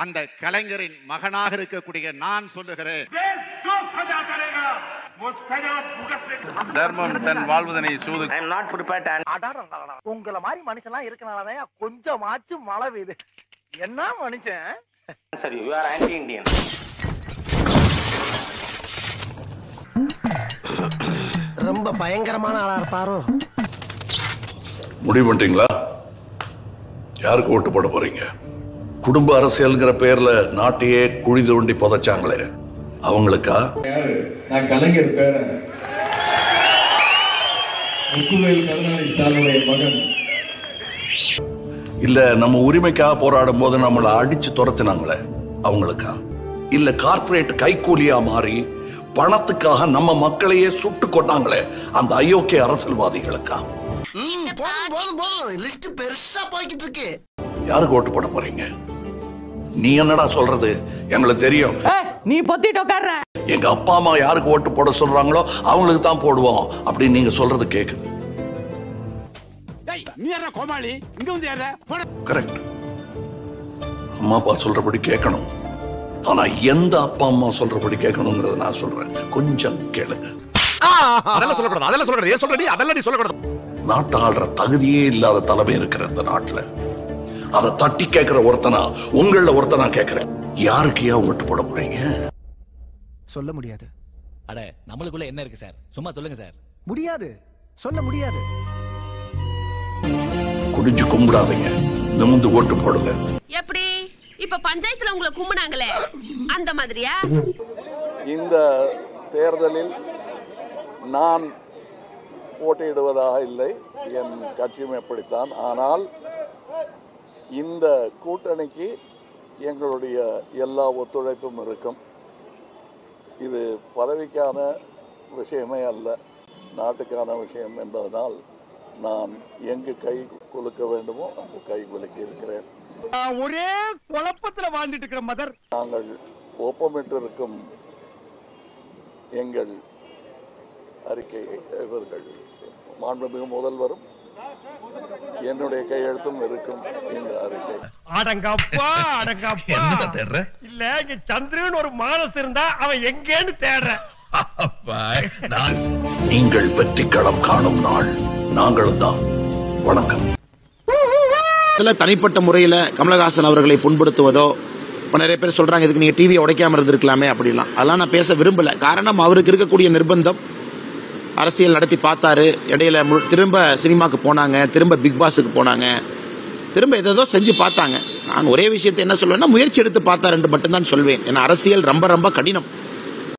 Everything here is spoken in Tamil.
அந்த கலைஞரின் மகனாக இருக்கக்கூடிய நான் சொல்லுகிறேன், தர்மம் தன் வாழ்வதனை சூது. உங்கள மாதிரி மனுஷன்லாம் இருக்கனாலதான் கொஞ்சமாச்சும் மழை பெய்யுது. என்ன மனுஷன்? சரி, you are anti-Indian. ரொம்ப பயங்கரமான ஆளா இருப்பாரோ. முடிவு பண்ணிட்டீங்களா? யாருக்கு ஓட்டு போட போறீங்க? குடும்ப அரசியல்ங்கிற பேர்ல நாட்டையே குழி தோண்டி புதைச்சாங்களே அவங்களுக்கா? நான் கலைஞர் பேரன், முத்துவேல் கருணாநிதி ஸ்டாலினுடைய மகன். இல்ல நம்ம உரிமைக்காக போராடும் போது நம்மளை அடிச்சு துரத்தினாங்களே அவங்களுக்கா? இல்ல கார்ப்பரேட் கைக்கூலியா மாறி பணத்துக்காக நம்ம மக்களையே சுட்டு கொண்டாங்களே அந்த அயோக்கிய அரசியல்வாதிகளுக்கா? லிஸ்ட் பெருசா போய்கிட்டு இருக்கு. யாருக்கு ஓட்டு போட போறீங்க? நீ என்னடா சொல்றது? எங்களுக்கு தெரியும். நீ பொத்திட்டு உட்கார்ற. எங்க அப்பா அம்மா யாருக்கு ஓட்டு போட சொல்றாங்களோ அவங்களுக்கு தான் போடுவோம் அப்படின்னு நீங்க சொல்றது கேக்குது. கரெக்ட். அம்மா அப்பா சொல்றபடி கேட்கணும். ஆனா எந்த அப்பா அம்மா சொல்றபடி கேட்கணுங்கிறத நான் சொல்றேன். கொஞ்சம் கேளுங்க. அதெல்லாம் சொல்லக்கூடாது, அதெல்லாம் சொல்லக்கூடாது, ஏன் சொல்றீ? அதெல்லாம் நீ சொல்லக்கூடாது. நாட்டை ஆள்ற தகுதியே இல்லாத தலைமை இருக்கிற இந்த நாட்டுல அதை தட்டி கேட்கிற ஒருத்தனா உங்கள ஒருத்தனா கேட்கிறேன். யாருக்கு ஏன் ஓட்டு போட போறீங்க? சொல்ல முடியாது. அட நம்மளுக்குள்ள என்ன இருக்கு சார்? சும்மா சொல்லுங்க சார். முடியாது, சொல்ல முடியாது. குடிஞ்சு கும்பிடாதீங்க, நிமிந்து ஓட்டு போடுங்க. எப்படி இப்ப பஞ்சாயத்துல உங்களை கும்பினாங்களே அந்த மாதிரியா? இந்த தேர்தலில் நான் போட்டியிடுவதாக இல்லை, என் கட்சியும் எப்படித்தான். ஆனால் இந்த கூட்டணிக்கு எங்களுடைய எல்லா ஒத்துழைப்பும் இருக்கும். இது பதவிக்கான விஷயமே அல்ல, நாட்டுக்கான விஷயம் என்பதனால் நான் எங்கு கை குலுக்க வேண்டுமோ அங்கு கை குலுக்கி இருக்கிறேன். ஒரே குழப்பத்துல வாழ்ந்துட்டு இருக்கிற மதர். நாங்கள் ஒப்பமிட்டிருக்கும் எங்கள் அறிக்கையை இவர்கள் மாண்புமிகு முதல்வரும் என்னுடைய கையெழுத்தும் இருக்கும். இந்த அறிக்கை அடங்கப்பா அடங்கப்பா. இல்ல இங்க சந்திரன் ஒரு மானஸ் இருந்தா அவன் எங்கேன்னு தேடுற. நீங்கள் வெற்றி களம் காணும் நாள் நாங்களும் தான். வணக்கம். தனிப்பட்ட முறையில் கமலஹாசன் அவர்களை புண்படுத்துவதோ, இப்போ நிறைய பேர் சொல்றாங்க இதுக்கு நீங்க டிவியை உடைக்காம இருந்திருக்கலாமே அப்படிலாம், அதெல்லாம் நான் பேச விரும்பல. காரணம் அவருக்கு இருக்கக்கூடிய நிர்பந்தம். அரசியல் நடத்தி பார்த்தாரு, இடையில திரும்ப சினிமாக்கு போனாங்க, திரும்ப பிக் பாஸுக்கு போனாங்க, திரும்ப ஏதோ செஞ்சு பார்த்தாங்க. நான் ஒரே விஷயத்தை என்ன சொல்வேன்னா, முயற்சி எடுத்து பார்த்தாருன்னு மட்டும்தான் சொல்வேன். ஏன்னா அரசியல் ரொம்ப ரொம்ப கடினம்.